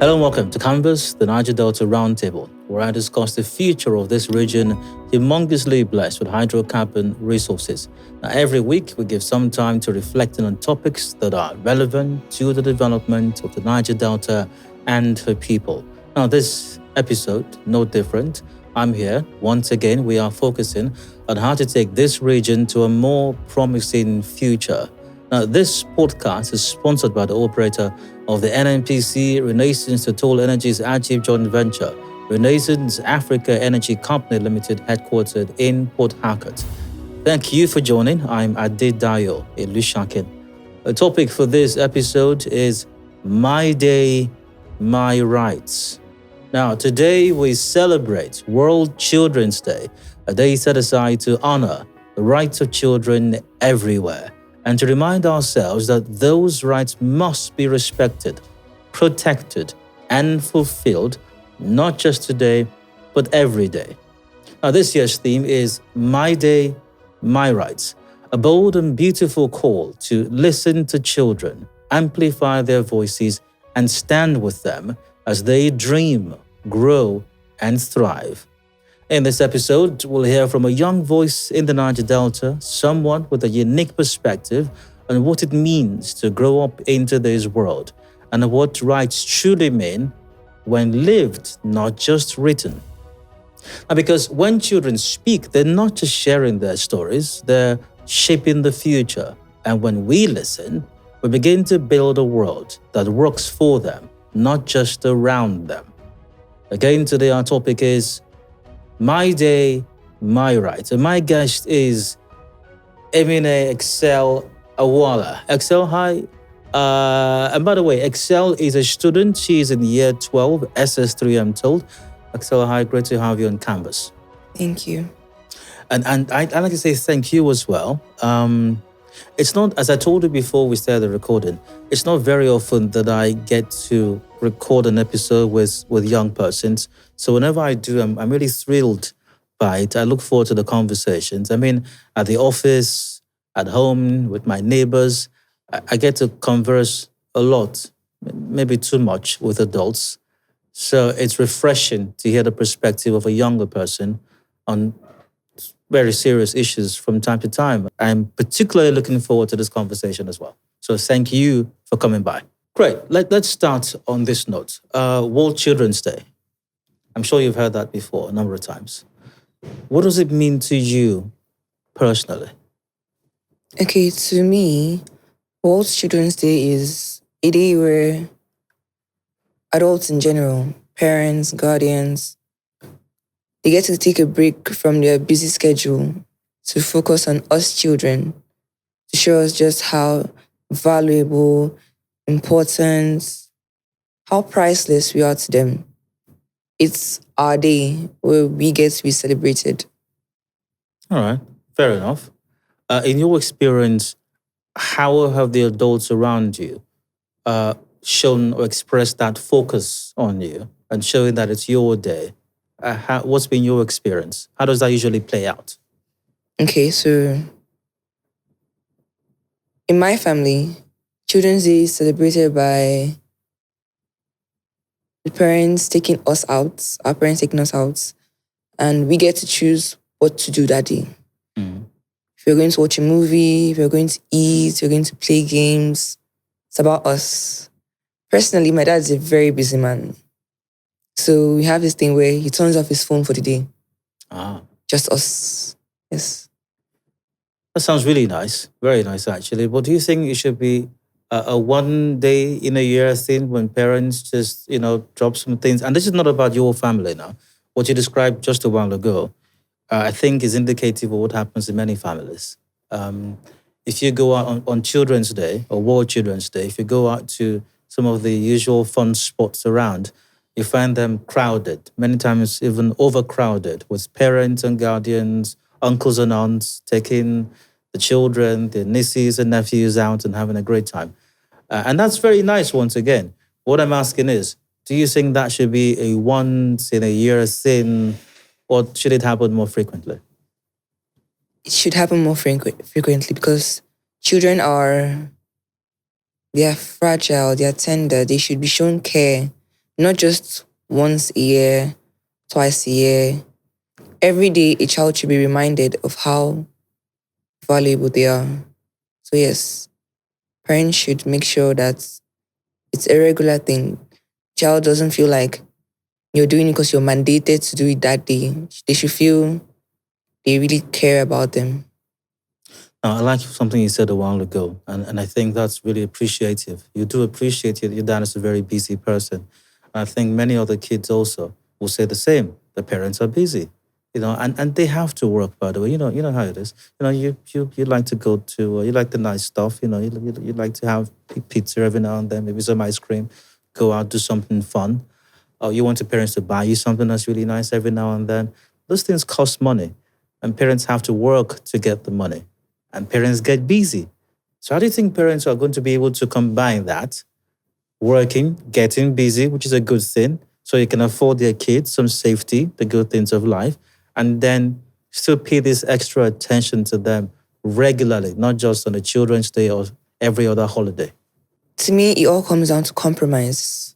Hello and welcome to Canvas, the Niger Delta Roundtable, where I discuss the future of this region, humongously blessed with hydrocarbon resources. Now, every week, we give some time to reflecting on topics that are relevant to the development of the Niger Delta and her people. Now, this episode, no different. I'm here. Once again, we are focusing on how to take this region to a more promising future. Now, this podcast is sponsored by the operator of the NNPC Renaissance Total Energies Ajib joint venture, Renaissance Africa Energy Company Limited, headquartered in Port Harcourt. Thank you for joining. I'm Adedayo Elushakin. The topic for this episode is My Day, My Rights. Now, today we celebrate World Children's Day, a day set aside to honor the rights of children everywhere, and to remind ourselves that those rights must be respected, protected, and fulfilled, not just today, but every day. Now, this year's theme is My Day, My Rights, a bold and beautiful call to listen to children, amplify their voices, and stand with them as they dream, grow, and thrive. In this episode, we'll hear from a young voice in the Niger Delta, someone with a unique perspective on what it means to grow up into this world and what rights truly mean when lived, not just written. Now, because when children speak, they're not just sharing their stories, they're shaping the future. And when we listen, we begin to build a world that works for them, not just around them. Again, today our topic is My Day, My Rights. And my guest is Emine Excel Awoala. Excel, hi. And by the way, Excel is a student. She is in year 12, SS3, I'm told. Excel, hi. Great to have you on Canvas. Thank you. And I'd like to say thank you as well. It's not, as I told you before we started the recording, it's not very often that I get to record an episode with young persons. So whenever I do, I'm really thrilled by it. I look forward to the conversations. I mean, at the office, at home, with my neighbors, I get to converse a lot, maybe too much with adults. So it's refreshing to hear the perspective of a younger person on very serious issues from time to time. I'm particularly looking forward to this conversation as well. So thank you for coming by. Great. Let's start on this note. World Children's Day. I'm sure you've heard that before a number of times. What does it mean to you personally? Okay, to me, World Children's Day is a day where adults in general, parents, guardians, they get to take a break from their busy schedule to focus on us children, to show us just how valuable, important, how priceless we are to them. It's our day where we get to be celebrated. All right, fair enough. In your experience, how have the adults around you shown or expressed that focus on you and showing that it's your day? What's been your experience? How does that usually play out? Okay, so in my family, Children's Day is celebrated by the parents taking us out, our parents taking us out, and we get to choose what to do that day. Mm. If we're going to watch a movie, if we're going to eat, if we're going to play games, it's about us. Personally, my dad's a very busy man. So we have this thing where he turns off his phone for the day. Ah. Just us. Yes. That sounds really nice. Very nice, actually. But do you think it should be a one day in a year thing when parents just, drop some things? And this is not about your family now. What you described just a while ago, I think is indicative of what happens in many families. If you go out on Children's Day or World Children's Day, if you go out to some of the usual fun spots around, you find them crowded, many times even overcrowded, with parents and guardians, uncles and aunts taking the children, their nieces and nephews out and having a great time. And that's very nice once again. What I'm asking is, do you think that should be a once in a year thing, or should it happen more frequently? It should happen more frequently because children they are fragile, they are tender, they should be shown care, not just once a year, twice a year. Every day, a child should be reminded of how valuable they are. So, yes, parents should make sure that it's a regular thing. Child doesn't feel like you're doing it because you're mandated to do it that day. They should feel they really care about them. Now, I like something you said a while ago, and I think that's really appreciative. You do appreciate your dad is a very busy person. I think many other kids also will say the same. The parents are busy, and they have to work. By the way, you know how it is. You like to go to you like the nice stuff. You like to have pizza every now and then, maybe some ice cream, go out do something fun. Or you want your parents to buy you something that's really nice every now and then. Those things cost money, and parents have to work to get the money, and parents get busy. So, how do you think parents are going to be able to combine that? Working, getting busy, which is a good thing, so you can afford their kids some safety, the good things of life, and then still pay this extra attention to them regularly, not just on the Children's Day or every other holiday. To me, it all comes down to compromise.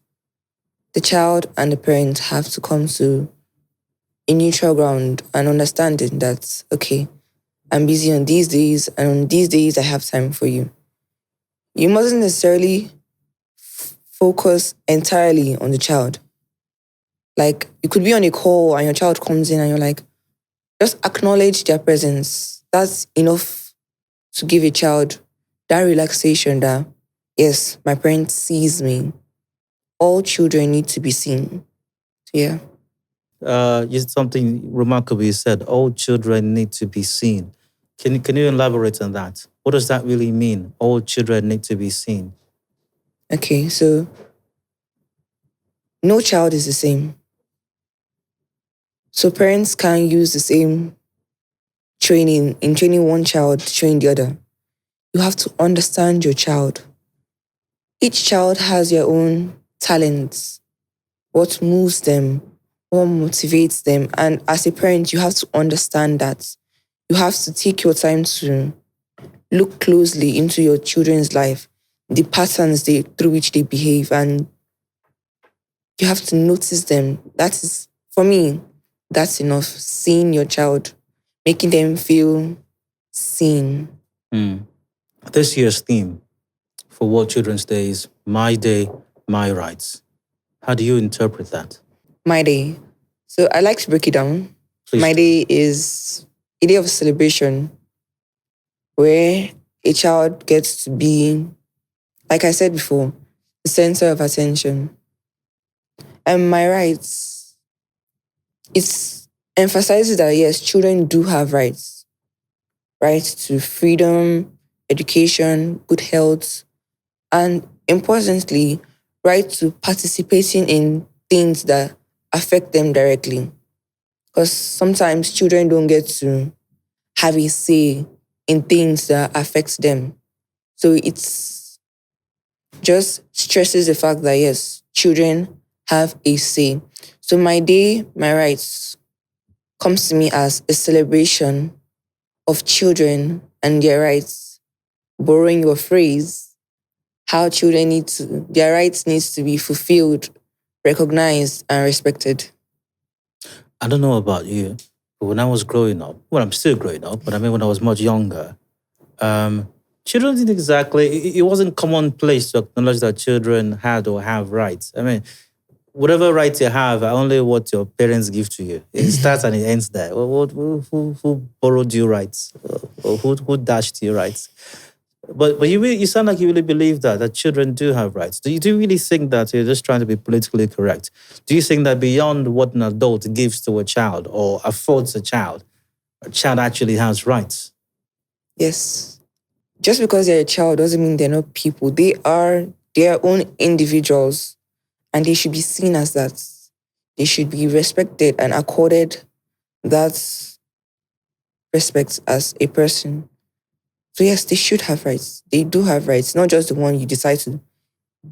The child and the parent have to come to a neutral ground and understanding that, okay, I'm busy on these days, and on these days, I have time for you. You mustn't necessarily focus entirely on the child. Like, you could be on a call and your child comes in and you're like, just acknowledge their presence. That's enough to give a child that relaxation that, yes, my parent sees me. All children need to be seen. Yeah. Something remarkable you said. All children need to be seen. Can you elaborate on that? What does that really mean? All children need to be seen. Okay, so no child is the same. So parents can't use the same training in training one child to train the other. You have to understand your child. Each child has their own talents, what moves them, what motivates them. And as a parent, you have to understand that. You have to take your time to look closely into your children's life, the patterns through which they behave, and you have to notice them. That is, for me, that's enough. Seeing your child, making them feel seen. This year's theme for World Children's Day is My Day, My Rights. How do you interpret that? My day. So I like to break it down. Please. My day is a day of celebration where a child gets to be, like I said before, the center of attention. And my rights, it emphasizes that yes, children do have rights. Rights to freedom, education, good health, and importantly, right to participating in things that affect them directly. Because sometimes children don't get to have a say in things that affect them. So it's just stresses the fact that yes, children have a say. So my day, my rights comes to me as a celebration of children and their rights. Borrowing your phrase, how children their rights needs to be fulfilled, recognized, and respected. I don't know about you, but when I was growing up, well, I'm still growing up, but I mean when I was much younger, children didn't exactly, it wasn't commonplace to acknowledge that children had or have rights. I mean, whatever rights you have are only what your parents give to you. It starts and it ends there. Who borrowed you rights? Or who dashed you rights? But you sound like you really believe that children do have rights. Do you really think that you're just trying to be politically correct? Do you think that beyond what an adult gives to a child or affords a child actually has rights? Yes. Just because they're a child doesn't mean they're not people. They are their own individuals and they should be seen as that. They should be respected and accorded that respect as a person. So yes, they should have rights. They do have rights, not just the one you decide to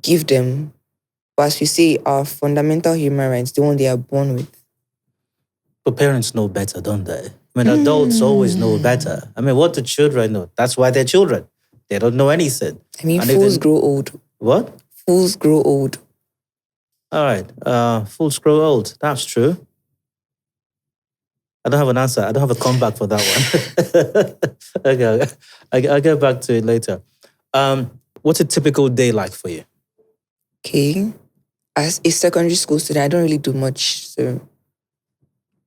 give them. But as we say, our fundamental human rights, the one they are born with. But parents know better, don't they? I mean, adults always know better. I mean, what do children know? That's why they're children. They don't know anything. I mean, fools grow old. What? Fools grow old. All right. Full scroll old. That's true. I don't have an answer. I don't have a comeback for that one. Okay. I'll get back to it later. What's a typical day like for you? Okay. As a secondary school student, I don't really do much. So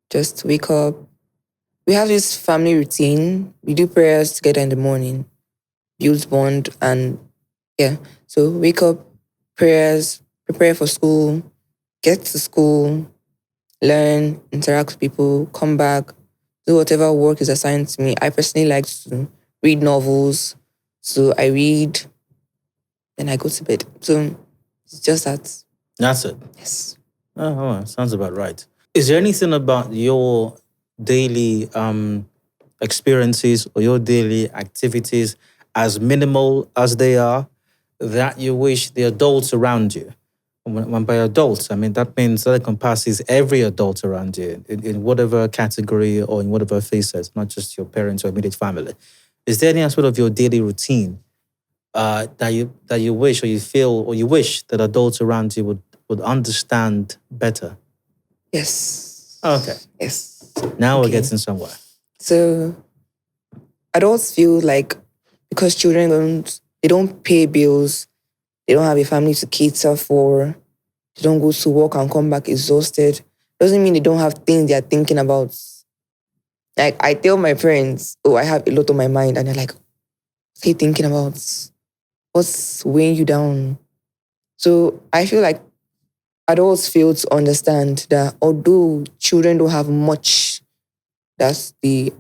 just wake up. We have this family routine. We do prayers together in the morning, builds bond, and yeah. So wake up, prayers, prepare for school, get to school, learn, interact with people, come back, do whatever work is assigned to me. I personally like to read novels. So I read, then I go to bed. So it's just that. That's it. Yes. Oh, sounds about right. Is there anything about your daily experiences or your daily activities, as minimal as they are, that you wish the adults around you? When by adults, I mean that means that encompasses every adult around you in whatever category or in whatever phases, not just your parents or immediate family. Is there any aspect of your daily routine that you wish or you feel or you wish that adults around you would understand better? Yes. Okay. Yes. Now we're Okay. getting somewhere. So adults feel like because children don't pay bills, they don't have a family to cater for, they don't go to work and come back exhausted, doesn't mean they don't have things they're thinking about. Like I tell my parents, oh, I have a lot on my mind, and they're like, what are you thinking about? What's weighing you down? So I feel like adults fail to understand that although children don't have much that they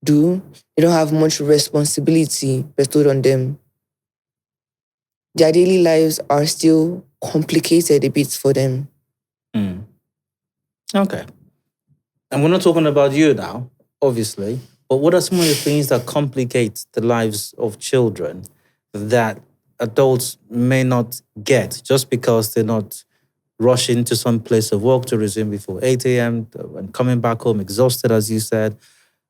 do, they don't have much responsibility bestowed on them. Their daily lives are still complicated a bit for them. Mm. Okay. And we're not talking about you now, obviously, but what are some of the things that complicate the lives of children that adults may not get just because they're not rushing to some place of work to resume before 8 a.m. and coming back home exhausted, as you said?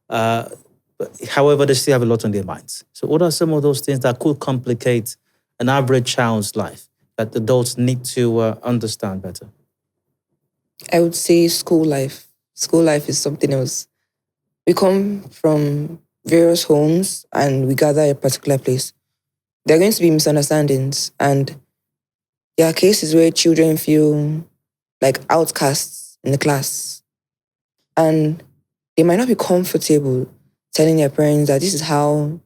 However, they still have a lot on their minds. So what are some of those things that could complicate an average child's life that adults need to understand better? I would say school life. School life is something else. We come from various homes and we gather at a particular place. There are going to be misunderstandings, and there are cases where children feel like outcasts in the class. And they might not be comfortable telling their parents that this is how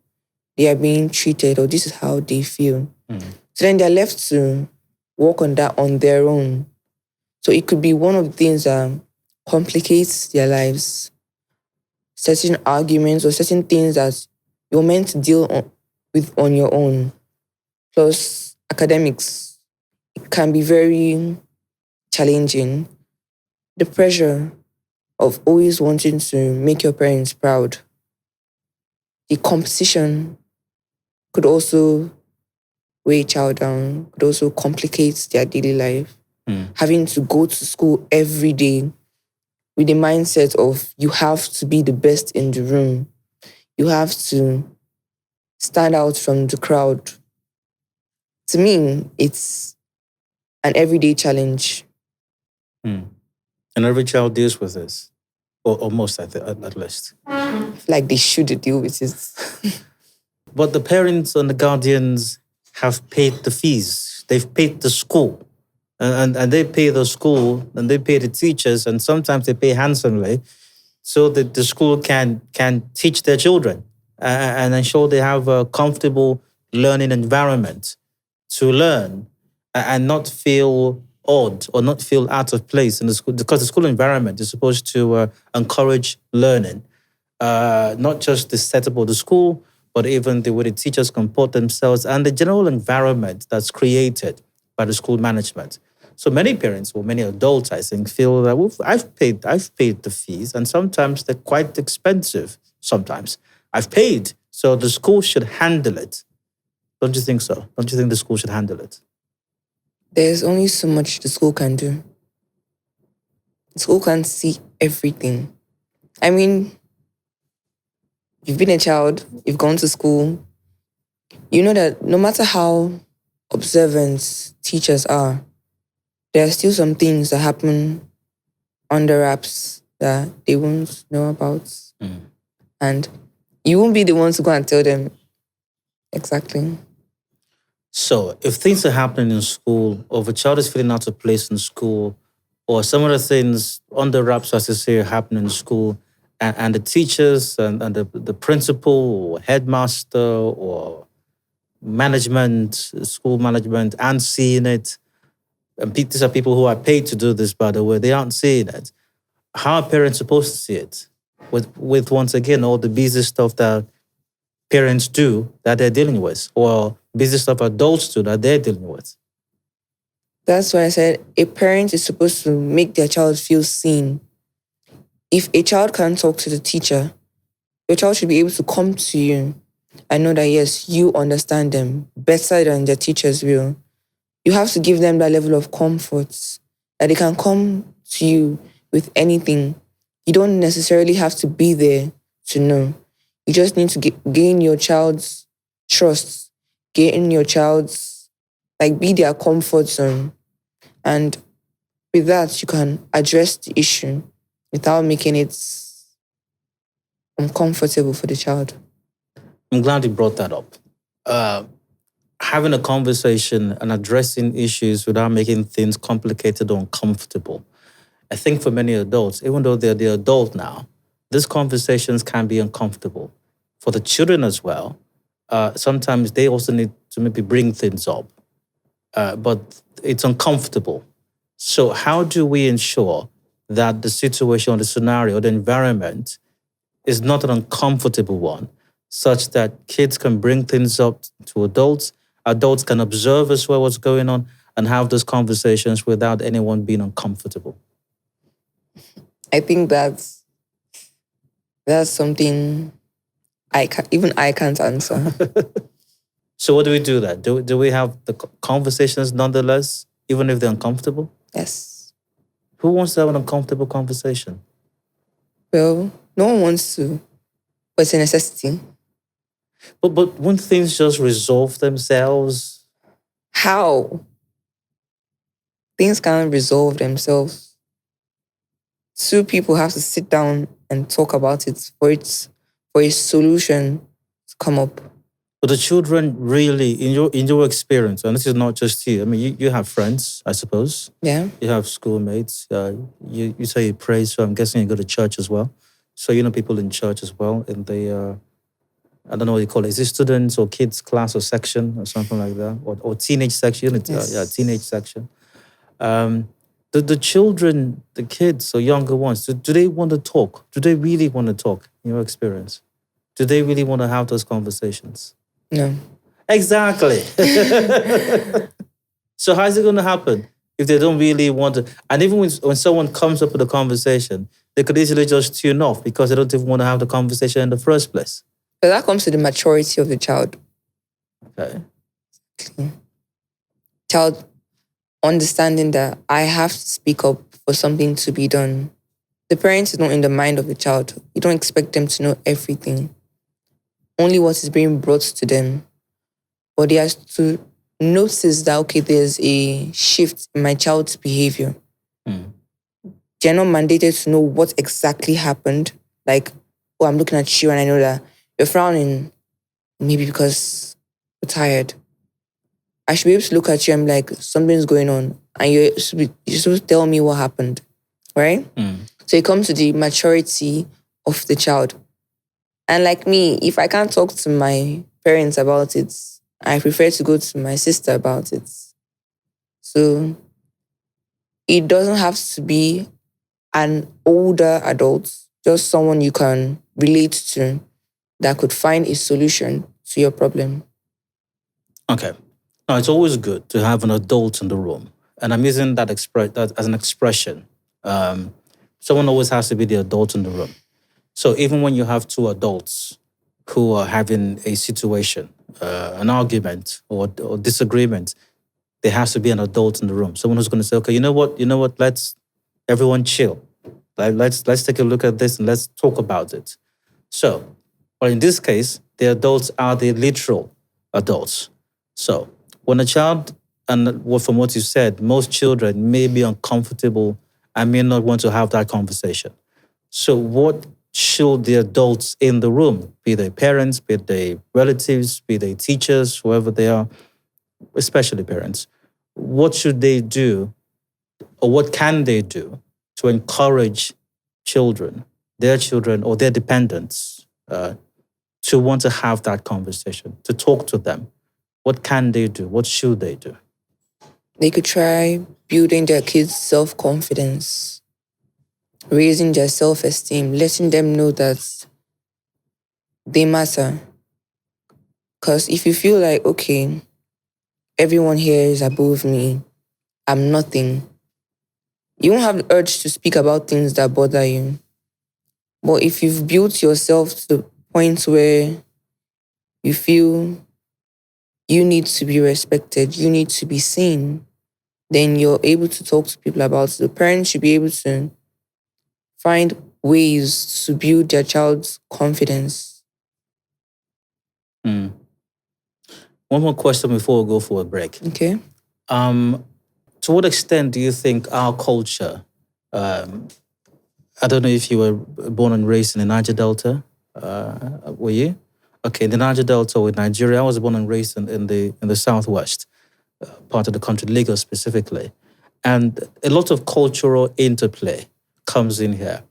they are being treated or this is how they feel. So then they're left to work on that on their own. So it could be one of the things that complicates their lives. Certain arguments or certain things that you're meant to deal with on your own. Plus academics, it can be very challenging. The pressure of always wanting to make your parents proud. The competition could also weigh a child down, could also complicate their daily life. Having to go to school every day with the mindset of you have to be the best in the room. You have to stand out from the crowd. To me, it's an everyday challenge. And every child deals with this, or most at least. Like they should deal with it. But the parents and the guardians have paid the fees. They've paid the school. And they pay the school and they pay the teachers, and sometimes they pay handsomely so that the school can teach their children and ensure they have a comfortable learning environment to learn and not feel odd or not feel out of place in the school, because the school environment is supposed to encourage learning, not just the setup of the school, but even the way the teachers comport themselves and the general environment that's created by the school management. So many parents, or many adults, I think, feel that I've paid the fees, and sometimes they're quite expensive. Sometimes I've paid, so the school should handle it. Don't you think so? Don't you think the school should handle it? There's only so much the school can do. The school can't see everything. I mean, you've been a child, you've gone to school, you know that no matter how observant teachers are, there are still some things that happen under wraps that they won't know about. And you won't be the one to go and tell them exactly. So if things are happening in school, or if a child is feeling out of place in school, or some of the things on the wraps, as I say, are happening in school, and the teachers and the principal or headmaster or management, school management, aren't seeing it, and these are people who are paid to do this, by the way, they aren't seeing it. How are parents supposed to see it? With once again, all the busy stuff that parents do that they're dealing with, or busy stuff adults do that they're dealing with. That's why I said a parent is supposed to make their child feel seen. If a child can't talk to the teacher, your child should be able to come to you and know that, yes, you understand them better than their teachers will. You have to give them that level of comfort that they can come to you with anything. You don't necessarily have to be there to know. You just need to gain your child's trust, gain your child's, be their comfort zone. And with that, you can address the issue without making it uncomfortable for the child. I'm glad you brought that up. Having a conversation and addressing issues without making things complicated or uncomfortable. I think for many adults, even though they're the adult now, these conversations can be uncomfortable. For the children as well, sometimes they also need to maybe bring things up, but it's uncomfortable. So how do we ensure that the situation, the scenario, the environment is not an uncomfortable one, such that kids can bring things up to adults can observe as well what's going on, and have those conversations without anyone being uncomfortable? I think that's something I can't answer. So what do we do that? Do we have the conversations nonetheless, even if they're uncomfortable? Yes. Who wants to have an uncomfortable conversation? Well, no one wants to, but it's a necessity. But won't things just resolve themselves? How? Things can't resolve themselves. Two people have to sit down and talk about it for a solution to come up. But the children really, in your experience, and this is not just you. I mean, you have friends, I suppose. Yeah. You have schoolmates. You say you pray, so I'm guessing you go to church as well. So you know people in church as well, in the I don't know what you call it. Is it students or kids class or section or something like that, or teenage section? Yes. Teenage section. The children, the kids or younger ones, do they want to talk? Do they really want to talk? In your experience, do they really want to have those conversations? No. Exactly. So how is it going to happen if they don't really want to? And even when someone comes up with a conversation, they could easily just tune off because they don't even want to have the conversation in the first place. But that comes to the maturity of the child. Okay. Child understanding that I have to speak up for something to be done. The parent is not in the mind of the child. You don't expect them to know everything. Only what is being brought to them. But they have to notice that, okay, there's a shift in my child's behavior. They're not mandated to know what exactly happened. Like, oh, I'm looking at you and I know that you're frowning, maybe because you're tired. I should be able to look at you and be like, something's going on. And you're supposed to tell me what happened, right? So it comes to the maturity of the child. And like me, if I can't talk to my parents about it, I prefer to go to my sister about it. So it doesn't have to be an older adult, just someone you can relate to that could find a solution to your problem. Okay. Now, it's always good to have an adult in the room. And I'm using that as an expression. Someone always has to be the adult in the room. So even when you have two adults who are having a situation, an argument or disagreement, there has to be an adult in the room. Someone who's going to say, okay, you know what, let's everyone chill. Let's take a look at this and let's talk about it. So, well, in this case, the adults are the literal adults. So when a child and from what you said, most children may be uncomfortable and may not want to have that conversation. So what should the adults in the room, be they parents, be they relatives, be they teachers, whoever they are, especially parents, what should they do or what can they do to encourage children, their children or their dependents, to want to have that conversation, to talk to them? What can they do? What should they do? They could try building their kids' self-confidence, raising their self-esteem, letting them know that they matter. Because if you feel like, okay, everyone here is above me, I'm nothing, you won't have the urge to speak about things that bother you. But if you've built yourself to the point where you feel you need to be respected, you need to be seen, then you're able to talk to people about it. The parents should be able to find ways to build their child's confidence. One more question before we go for a break. Okay. To what extent do you think our culture, I don't know if you were born and raised in the Niger Delta, were you? Okay, in the Niger Delta or in Nigeria, I was born and raised in the southwest part of the country, Lagos specifically. And a lot of cultural interplay comes in here.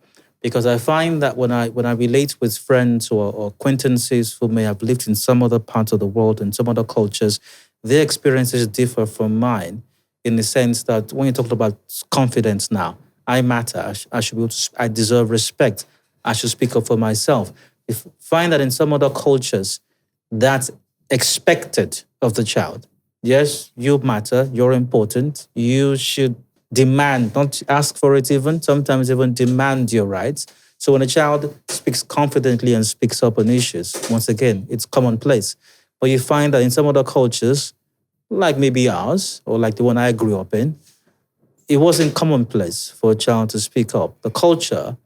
Because I find that when I relate with friends or acquaintances who may have lived in some other parts of the world and some other cultures, their experiences differ from mine in the sense that when you talk about confidence now, I matter, I should be able to, I deserve respect, I should speak up for myself. You find that in some other cultures, that's expected of the child. Yes, you matter, you're important, you should demand, not ask for it even, sometimes even demand your rights. So when a child speaks confidently and speaks up on issues, once again, it's commonplace. But you find that in some other cultures, like maybe ours, or like the one I grew up in, it wasn't commonplace for a child to speak up. The culture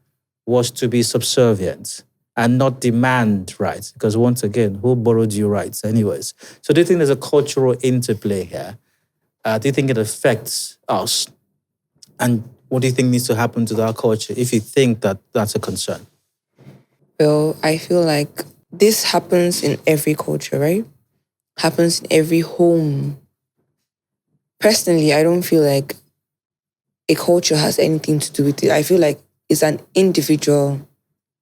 was to be subservient and not demand rights, because once again, who borrowed you rights anyways? So do you think there's a cultural interplay here? Do you think it affects us? And what do you think needs to happen to that culture if you think that that's a concern? Well, I feel like this happens in every culture, right? Happens in every home. Personally, I don't feel like a culture has anything to do with it. I feel like it's an individual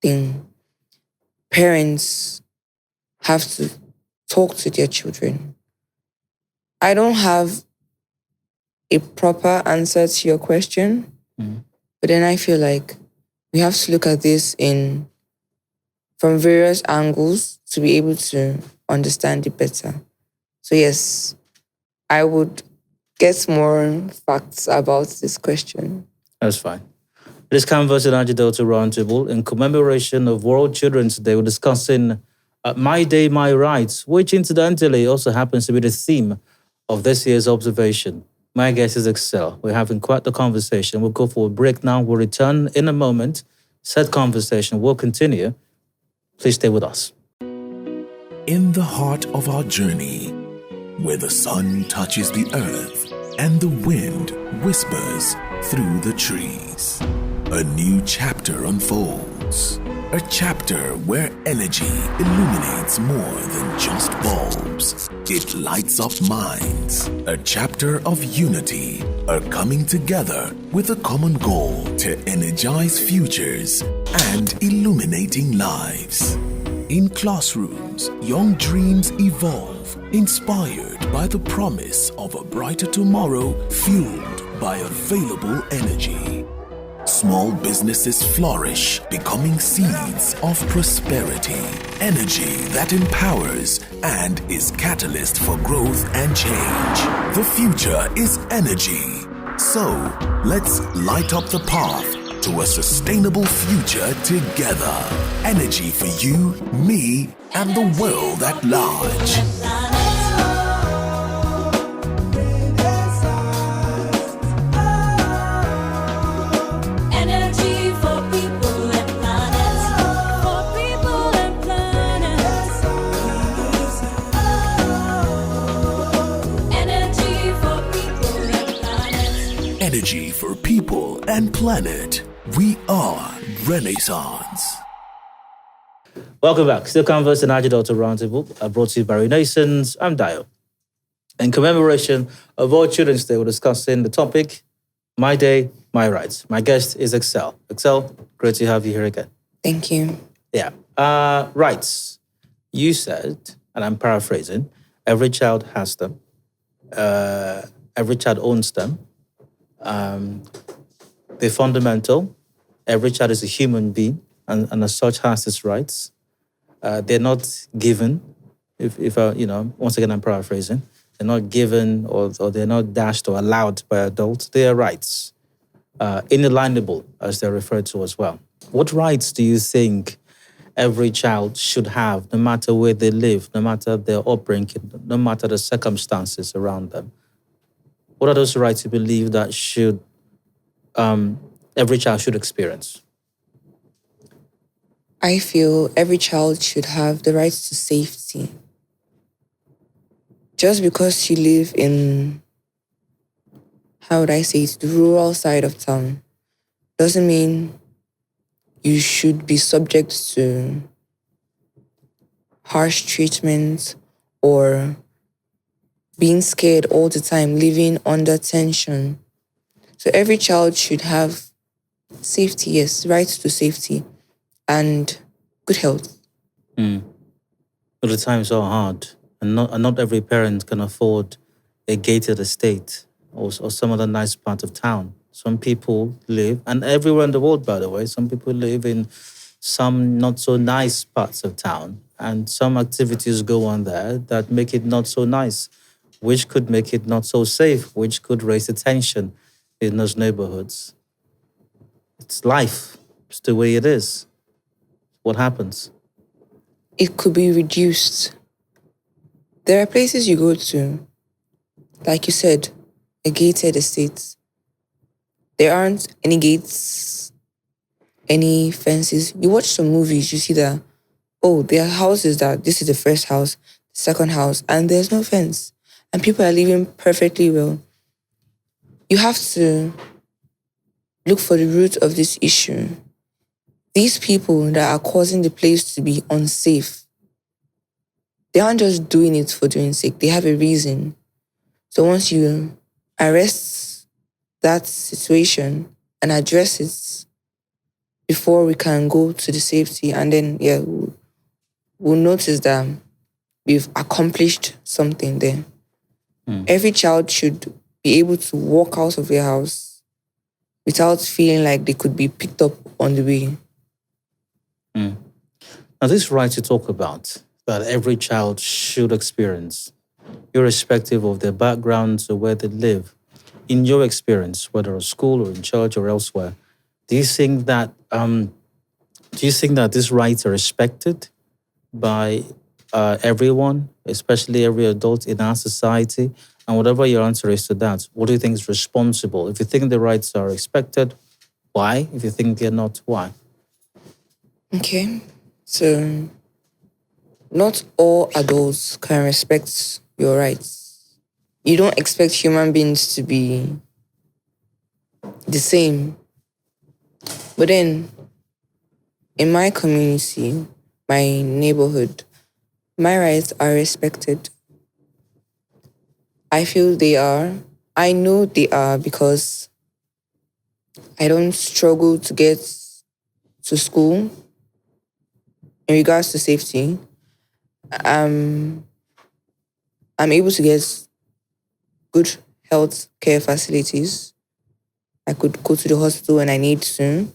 thing. Parents have to talk to their children. I don't have a proper answer to your question, but then I feel like we have to look at this from various angles to be able to understand it better. So yes, I would get more facts about this question. That's fine. This Canvas and Niger Delta Roundtable in commemoration of World Children's Day. We're discussing My Day, My Rights, which incidentally also happens to be the theme of this year's observation. My guest is Excel. We're having quite the conversation. We'll go for a break now. We'll return in a moment. Said conversation will continue. Please stay with us. In the heart of our journey, where the sun touches the earth and the wind whispers through the trees, a new chapter unfolds. A chapter where energy illuminates more than just bulbs. It lights up minds. A chapter of unity, a coming together with a common goal to energize futures and illuminating lives. In classrooms, young dreams evolve, inspired by the promise of a brighter tomorrow fueled by available energy. Small businesses flourish, becoming seeds of prosperity. Energy that empowers and is catalyst for growth and change. The future is energy. So, let's light up the path to a sustainable future together. Energy for you, me, and the world at large. Energy for energy for people and planet. We are Renaissance. Welcome back. Still Converse, the Niger Delta Roundtable, brought to you by Renaissance. I'm Dio. In commemoration of World Children's Day, we're discussing the topic, My Day, My Rights. My guest is Excel. Excel, great to have you here again. Thank you. Yeah. Rights. You said, and I'm paraphrasing, every child has them. Every child owns them. They're fundamental. Every child is a human being and as such has its rights. They're not given, if I, once again, I'm paraphrasing. They're not given or they're not dashed or allowed by adults. They are rights. Inalienable, as they're referred to as well. What rights do you think every child should have, no matter where they live, no matter their upbringing, no matter the circumstances around them? What are those rights you believe that every child should experience? I feel every child should have the right to safety. Just because you live in, how would I say it, the rural side of town, doesn't mean you should be subject to harsh treatment or being scared all the time, living under tension. So every child should have safety, yes, right to safety and good health. But the times are hard, and not every parent can afford a gated estate or some other nice part of town. Some people live, and everywhere in the world, by the way, some people live in some not so nice parts of town, and some activities go on there that make it not so nice, which could make it not so safe, which could raise the tension in those neighborhoods. It's life. It's the way it is. What happens? It could be reduced. There are places you go to, like you said, a gated estate. There aren't any gates, any fences. You watch some movies, you see that, there are houses that this is the first house, the second house, and there's no fence. And people are living perfectly well. You have to look for the root of this issue. These people that are causing the place to be unsafe, they aren't just doing it for doing sake. They have a reason. So once you arrest that situation and address it before we can go to the safety, and then, we'll notice that we've accomplished something there. Every child should be able to walk out of their house without feeling like they could be picked up on the way. Now, this right you talk about, that every child should experience, irrespective of their backgrounds or where they live, in your experience, whether at school or in church or elsewhere, do you think that these rights are respected by everyone, especially every adult in our society? And whatever your answer is to that, what do you think is responsible? If you think the rights are respected, why? If you think they're not, why? Okay, so not all adults can respect your rights. You don't expect human beings to be the same. But then, in my community, my neighborhood, my rights are respected. I feel they are. I know they are because I don't struggle to get to school in regards to safety. I'm able to get good health care facilities. I could go to the hospital when I need to.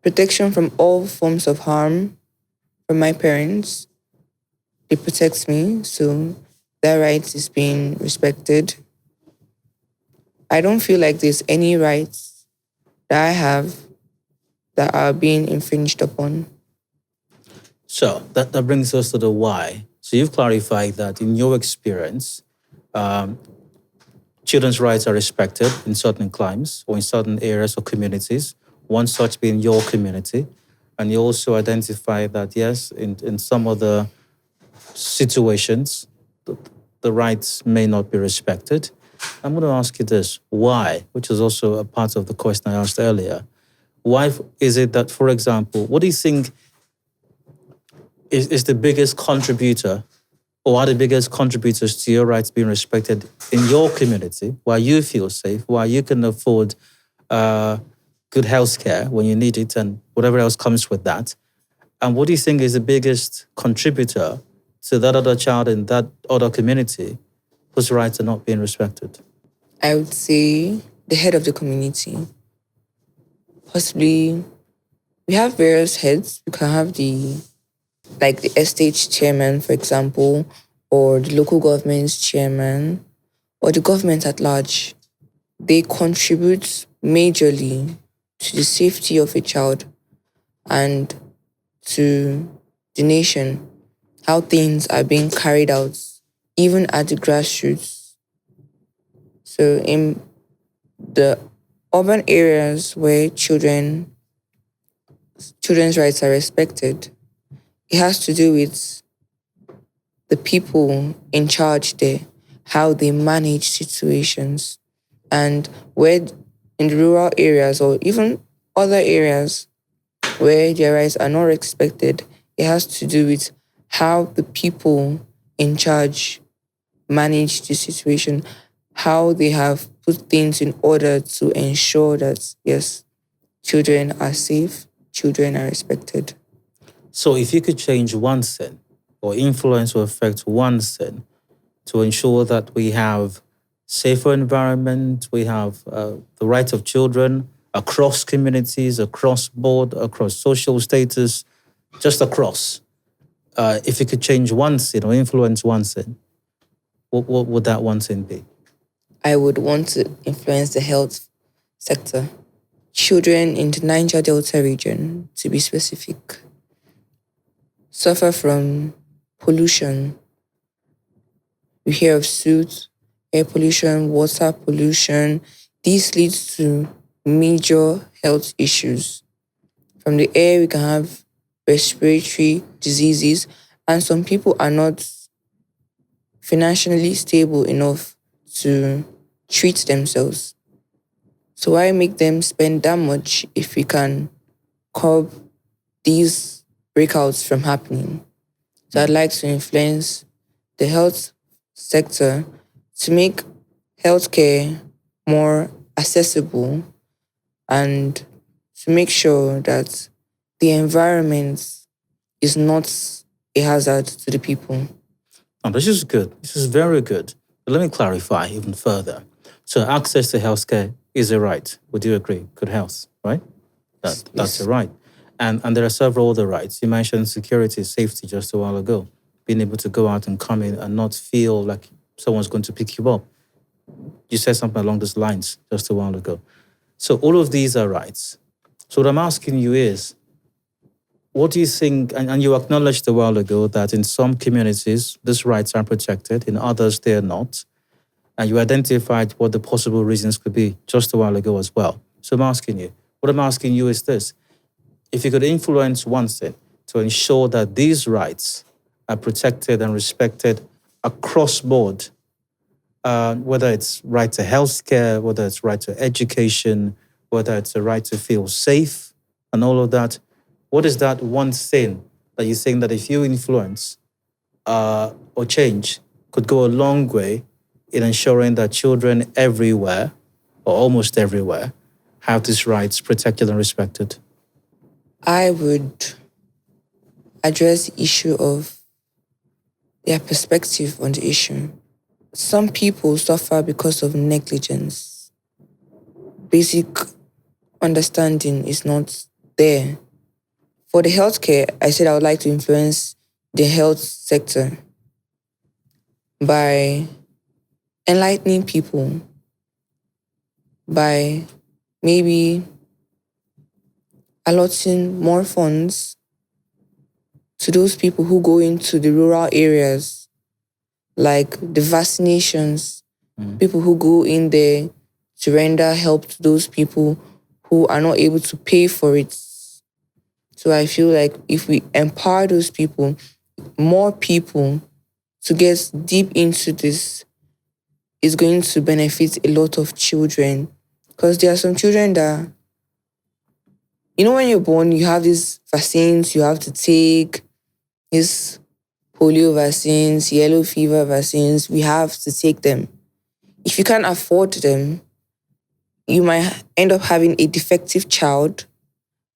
Protection from all forms of harm from my parents. They protect me, so that right is being respected. I don't feel like there's any rights that I have that are being infringed upon. So that brings us to the why. So you've clarified that in your experience, children's rights are respected in certain climes or in certain areas or communities, one such being your community. And you also identify that, yes, in some other situations, the rights may not be respected. I'm going to ask you this. Why? Which is also a part of the question I asked earlier. Why is it that, for example, what do you think is the biggest contributor or are the biggest contributors to your rights being respected in your community, where you feel safe, where you can afford good health care when you need it and whatever else comes with that? And what do you think is the biggest contributor to that other child in that other community whose rights are not being respected? I would say the head of the community. Possibly, we have various heads. We can have the estate chairman, for example, or the local government's chairman, or the government at large. They contribute majorly to the safety of a child and to the nation, how things are being carried out, even at the grassroots. So in the urban areas where children's rights are respected, it has to do with the people in charge there, how they manage situations. And where in the rural areas or even other areas where their rights are not respected, it has to do with how the people in charge manage the situation, how they have put things in order to ensure that, yes, children are safe, children are respected. So if you could change one thing or influence or affect one thing to ensure that we have safer environment, we have the rights of children across communities, across board, across social status, just across. If you could change one thing or influence one thing, what would that one thing be? I would want to influence the health sector. Children in the Niger Delta region, to be specific, suffer from pollution. We hear of soot, air pollution, water pollution. This leads to major health issues. From the air, we can have respiratory diseases, and some people are not financially stable enough to treat themselves. So why make them spend that much if we can curb these breakouts from happening? So I'd like to influence the health sector to make healthcare more accessible and to make sure that the environment is not a hazard to the people. Oh, this is good. This is very good. But let me clarify even further. So access to healthcare is a right. Would you agree? Good health, right? That's Yes. a right. And there are several other rights. You mentioned security, safety just a while ago. Being able to go out and come in and not feel like someone's going to pick you up. You said something along those lines just a while ago. So all of these are rights. So what I'm asking you is, what do you think, and you acknowledged a while ago that in some communities, these rights are protected, in others they are not. And you identified what the possible reasons could be just a while ago as well. So what I'm asking you is this. If you could influence one thing to ensure that these rights are protected and respected across board, whether it's right to healthcare, whether it's right to education, whether it's a right to feel safe and all of that, what is that one thing that you think that if you influence or change could go a long way in ensuring that children everywhere, or almost everywhere, have these rights protected and respected? I would address the issue of their perspective on the issue. Some people suffer because of negligence. Basic understanding is not there. For the healthcare, I said I would like to influence the health sector by enlightening people, by maybe allotting more funds to those people who go into the rural areas, like the vaccinations, people who go in there to render help to those people who are not able to pay for it. So I feel like if we empower those people, more people to get deep into this is going to benefit a lot of children. Because there are some children that, when you're born, you have these vaccines you have to take, these polio vaccines, yellow fever vaccines. We have to take them. If you can't afford them, you might end up having a defective child,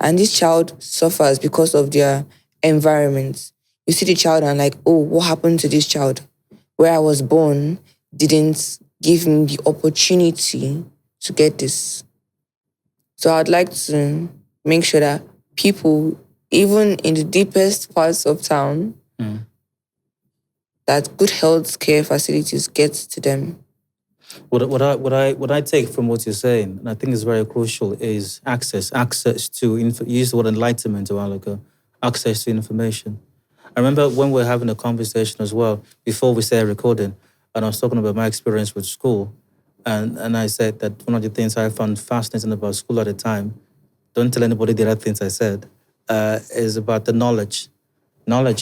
and this child suffers because of their environment. You see the child and like, oh, what happened to this child? Where I was born didn't give me the opportunity to get this. So I'd like to make sure that people, even in the deepest parts of town, that good health care facilities get to them. What I take from what you're saying, and I think is very crucial, is access to, you used the word enlightenment a while ago, access to information. I remember when we were having a conversation as well, before we started recording, and I was talking about my experience with school, and I said that one of the things I found fascinating about school at the time, don't tell anybody the other things I said, is about the knowledge,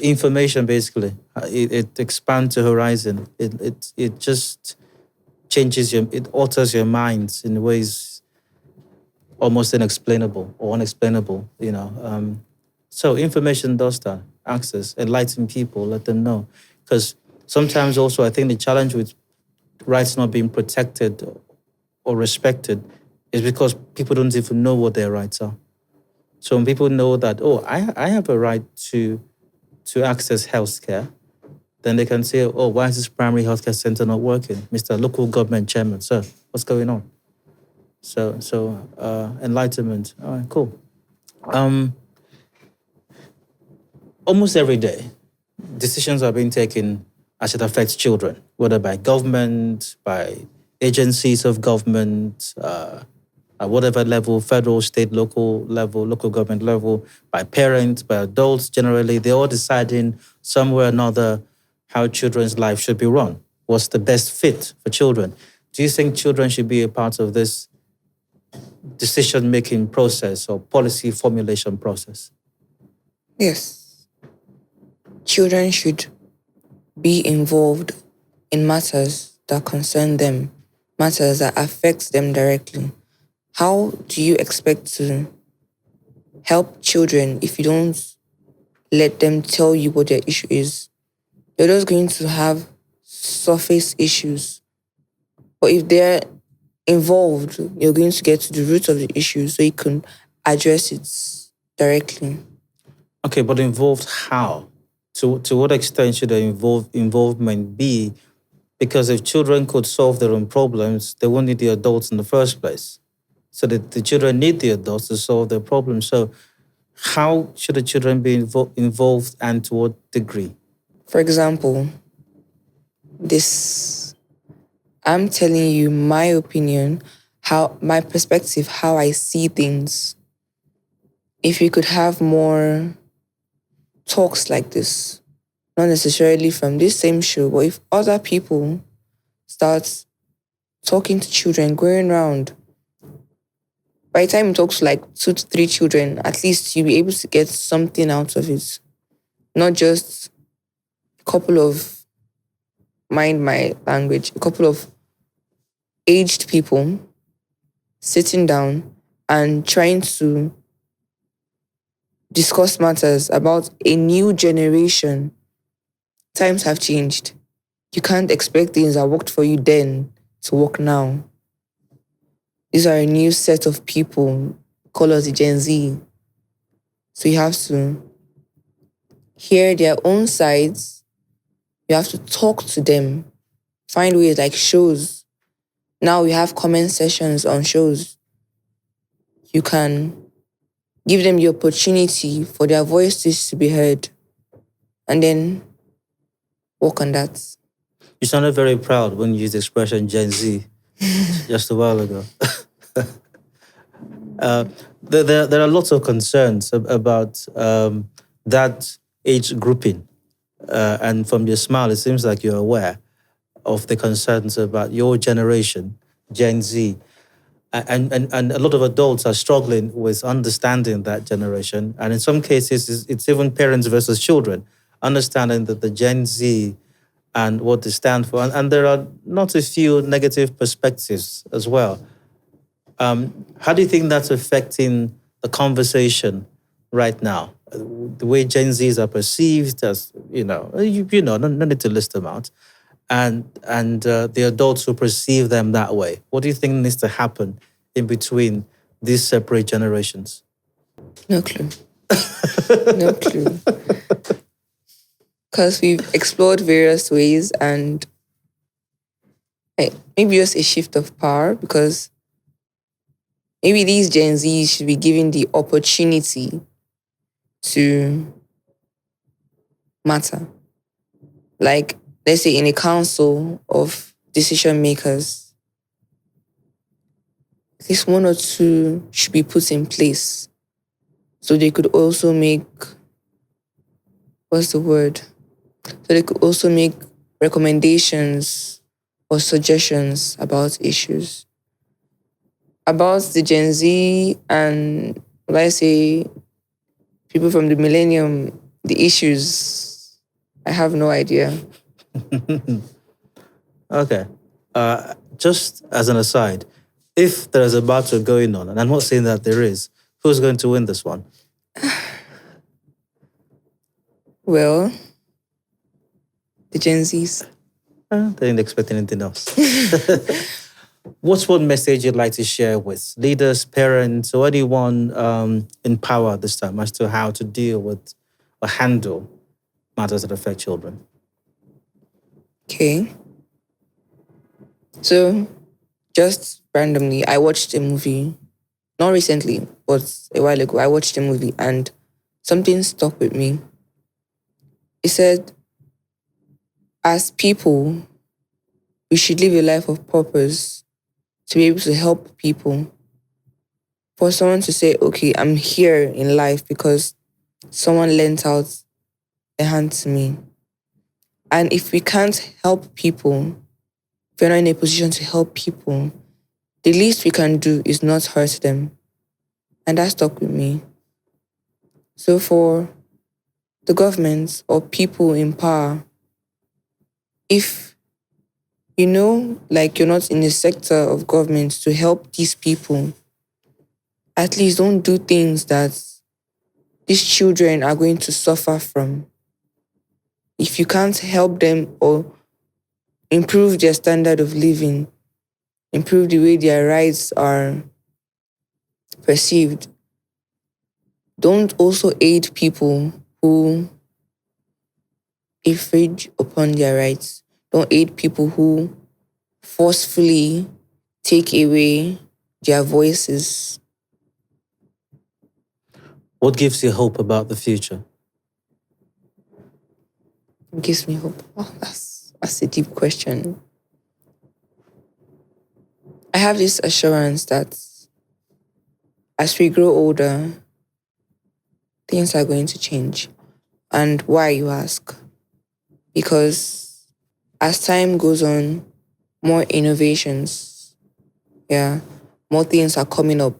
information basically. It expands the horizon. It just changes it alters your minds in ways almost inexplainable or unexplainable, So information does that, access, enlighten people, let them know. Because sometimes also I think the challenge with rights not being protected or respected is because people don't even know what their rights are. So when people know that, I have a right to access healthcare, then they can say, why is this primary healthcare center not working? Mr. Local Government Chairman, sir, what's going on? So enlightenment. All right, cool. Almost every day, decisions are being taken as it affects children, whether by government, by agencies of government, at whatever level, federal, state, local level, local government level, by parents, by adults generally. They're all deciding somewhere or another how children's life should be run. What's the best fit for children? Do you think children should be a part of this decision-making process or policy formulation process? Yes. Children should be involved in matters that concern them, matters that affect them directly. How do you expect to help children if you don't let them tell you what their issue is? They're just going to have surface issues. But if they're involved, you're going to get to the root of the issue so you can address it directly. Okay, but involved how? To what extent should the involvement be? Because if children could solve their own problems, they won't need the adults in the first place. So the children need the adults to solve their problems. So how should the children be involved and to what degree? For example, I'm telling you my opinion, my perspective, how I see things. If we could have more talks like this, not necessarily from this same show, but if other people start talking to children, going around, by the time you talk to like 2 to 3 children, at least you'll be able to get something out of it. Not just a couple of, mind my language, a couple of aged people sitting down and trying to discuss matters about a new generation. Times have changed. You can't expect things that worked for you then to work now. These are a new set of people, call us the Gen Z. So you have to hear their own sides. You have to talk to them. Find ways like shows. Now we have comment sessions on shows. You can give them the opportunity for their voices to be heard. And then work on that. You sounded very proud when you used the expression Gen Z just a while ago. There are lots of concerns about that age grouping. And from your smile, it seems like you're aware of the concerns about your generation, Gen Z. And a lot of adults are struggling with understanding that generation. And in some cases, it's even parents versus children, understanding that the Gen Z and what they stand for. And there are not a few negative perspectives as well. How do you think that's affecting the conversation right now? The way Gen Zs are perceived as, no need to list them out, and the adults who perceive them that way. What do you think needs to happen in between these separate generations? No clue. No clue. Because we've explored various ways and maybe just a shift of power, because maybe these Gen Zs should be given the opportunity to matter. Like, let's say in a council of decision makers, at least one or two should be put in place so they could also make, So they could also make recommendations or suggestions about issues. About the Gen Z and, let's say, people from the millennium, the issues, I have no idea. Okay. Just as an aside, if there's a battle going on, and I'm not saying that there is, who's going to win this one? Well, the Gen Zs. They didn't expect anything else. What's one message you'd like to share with leaders, parents, or anyone in power this time as to how to deal with or handle matters that affect children? Okay. So, just randomly, I watched a movie, not recently, but a while ago. I watched a movie and something stuck with me. It said, as people, we should live a life of purpose to be able to help people. For someone to say, okay, I'm here in life because someone lent out a hand to me. And if we can't help people, if we're not in a position to help people, the least we can do is not hurt them. And that stuck with me. So for the government or people in power, if you know, like you're not in a sector of government to help these people, at least don't do things that these children are going to suffer from. If you can't help them or improve their standard of living, improve the way their rights are perceived, don't also aid people who infringe upon their rights. Don't aid people who forcefully take away their voices. What gives you hope about the future? It gives me hope. Oh, that's a deep question. I have this assurance that as we grow older, things are going to change. And why, you ask? Because as time goes on, more innovations, more things are coming up.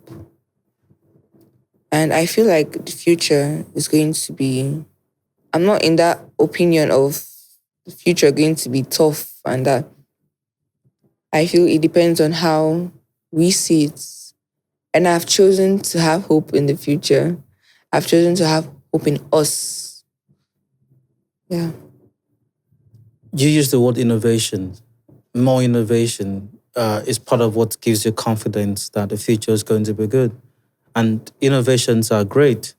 And I feel like the future is going to be, I'm not in that opinion of the future going to be tough and that. I feel it depends on how we see it. And I've chosen to have hope in the future. I've chosen to have hope in us. Yeah. You use the word innovation. More innovation is part of what gives you confidence that the future is going to be good. And innovations are great.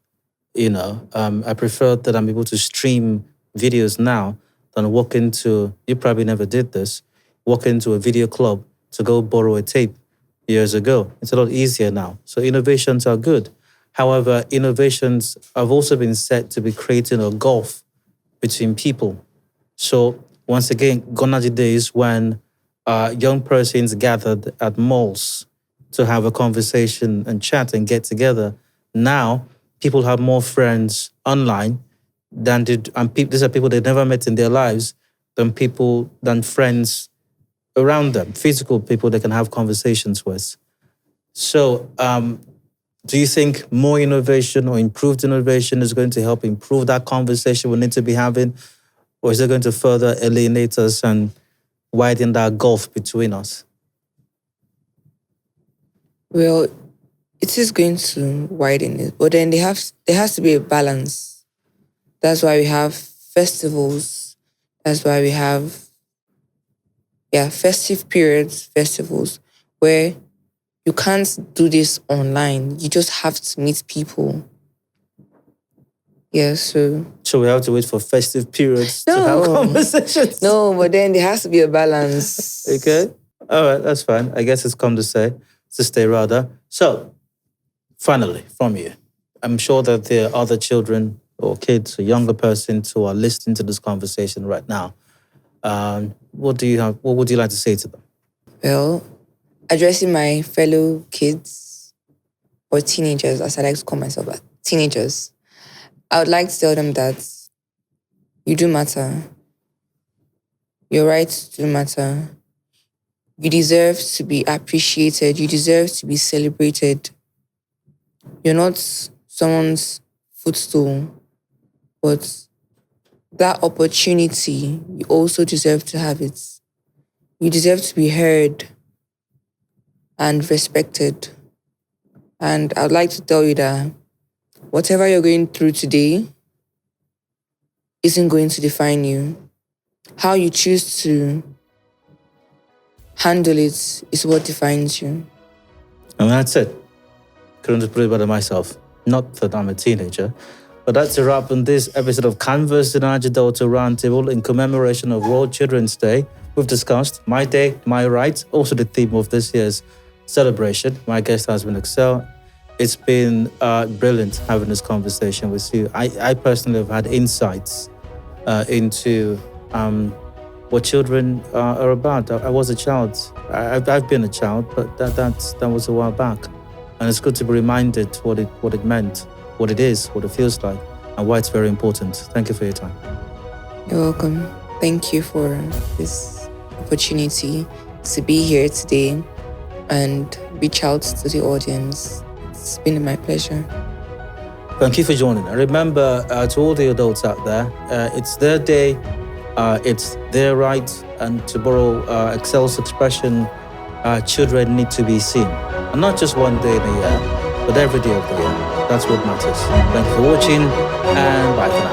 I prefer that I'm able to stream videos now than walk into, you probably never did this, walk into a video club to go borrow a tape years ago. It's a lot easier now. So innovations are good. However, innovations have also been said to be creating a gulf between people. So once again, gone are the days when young persons gathered at malls to have a conversation and chat and get together. Now, people have more friends online than did, and these are people they've never met in their lives, than friends around them, physical people they can have conversations with. So, do you think more innovation or improved innovation is going to help improve that conversation we need to be having? Or is it going to further alienate us and widen that gulf between us? Well, it is going to widen it, but then there has to be a balance. That's why we have festivals. That's why we have festive periods, festivals, where you can't do this online. You just have to meet people. Yeah, so we have to wait for festive periods to have conversations? No, but then there has to be a balance. Okay. All right, that's fine. I guess it's come to stay rather. So, finally, from you, I'm sure that there are other children or kids or younger persons who are listening to this conversation right now. What would you like to say to them? Well, addressing my fellow kids or teenagers, as I like to call myself, teenagers, I would like to tell them that you do matter. Your rights do matter. You deserve to be appreciated. You deserve to be celebrated. You're not someone's footstool, but that opportunity, you also deserve to have it. You deserve to be heard and respected. And I'd like to tell you that whatever you're going through today isn't going to define you. How you choose to handle it is what defines you. And that's it. Couldn't have put it better myself. Not that I'm a teenager. But that's a wrap on this episode of Canvas, the Niger Delta Roundtable in commemoration of World Children's Day. We've discussed My Day, My Rights, also the theme of this year's celebration. My guest has been Excel. It's been brilliant having this conversation with you. I personally have had insights into what children are about. I was a child. I've been a child, but that was a while back. And it's good to be reminded what it meant, what it is, what it feels like, and why it's very important. Thank you for your time. You're welcome. Thank you for this opportunity to be here today and reach out to the audience. It's been my pleasure. Thank you for joining. And remember, to all the adults out there, it's their day, it's their right, and to borrow Excel's expression, children need to be seen. And not just one day in a year, but every day of the year. That's what matters. Thank you for watching, and bye for now.